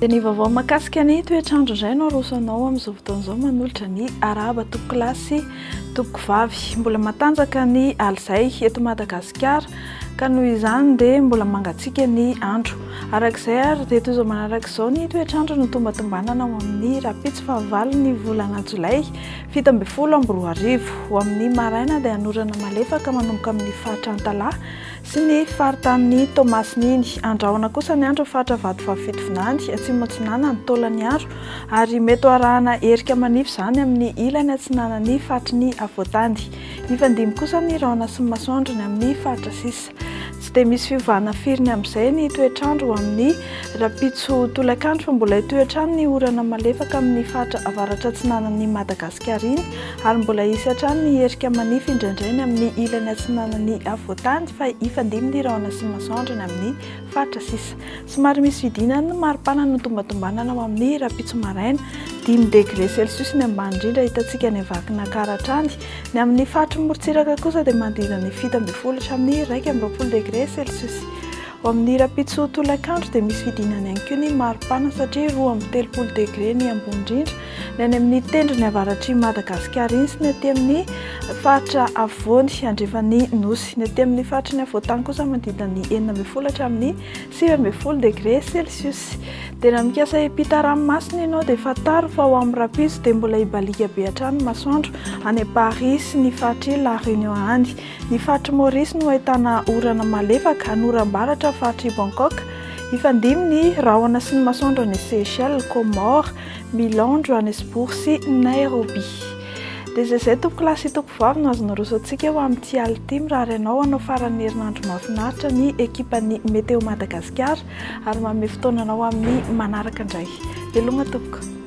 Ny vaovao mahakasika ny toetrandro indray no arosanao amin'izao fotoan'izao manolotra ny araba toko lasy toko vavy. Mbola matanjaka ny alizay eto Madagasikara ka noho izany dia mbola mangatsiaka ny andro. Arak'izay ary dia toy izao manaraka izao ny toetrandro no tombatombanana ao amin'ny rapitsy fahavalo ny volana Jolay 17 ho amin'ny maraina dia hanorana malefaka manomboka amin'ny faritra Antalaha sy ny faritanin'ny Tomasininy. Andrahona kosa ny andro faritra Vatovavifinany atsimo atsinana ny taolan'ny andro ary mety arahana herika manify izany amin'ny ilany atsinanan'ny faritry Avoatany. Ny fandimy kosa ny rahona sy ny masoandro ny amin'ny faritra sisa. Tsy dia misy fivahana firy amin'izay ny toetrandro amin'ny rapitso tolakandro fa mbola toetrandro ny orana malefaka amin'ny faritra avaratra atsinanan'ny Madagasikara iny ary mbola isy hatrany ny herika manify indraindray ny amin'ny ilany atsinanan'ny Avoatany fa ifandimy ny rahona sy ny masoandro ny amin'ny faritra sisa. Somary misy fidinana maripana no tombatombanana ao amin'ny rapitso maraina 5 degré Celsius ny ambany indrindra hitantsika ny avakina Karatrany. Ny amin'ny faritra Moritsiraka kosa dia manodidina ny 17 hatramin'ny 20 degré Celsius. Ao amin'ny rapitso tolakandro dia misy fidinana ihany koa ny maripana satria 20 degré ny ambony indrindra ny any amin'ny tendro ny avaratry Madagasikara iny sy ny aty amin'ny faritra Avony andrefan'ny Nosy. Ny aty amin'ny faritra ny Avoatany kosa manodidina ny 19 hatramin'ny 20 degré Celsius. Dia raha mikasa hiampita ranomasina ianao dia fantaro fa ao amin'ny rapitso dia mbola hibalika be hatrany masoandro any Paris sy ny faritra La Réunion any. Ny faritra Maurice no ahitana orana malefaka anoram-baratra faritra Bangkok. Ifandimy ny rahona sy ny masoandro any Seychelles, Comores, Milan, Johannesburg sy Nairobi. Dia izay toko lasy toko vavy no azonao rosoantsika eo amin'ity ality mirary ianao hanao faran'ny herinandro mahafinaritra ny ekipan'ny Meteo Madagasikara ary manome fotoananao amin'ny manaraka indray. Veloma tompoko.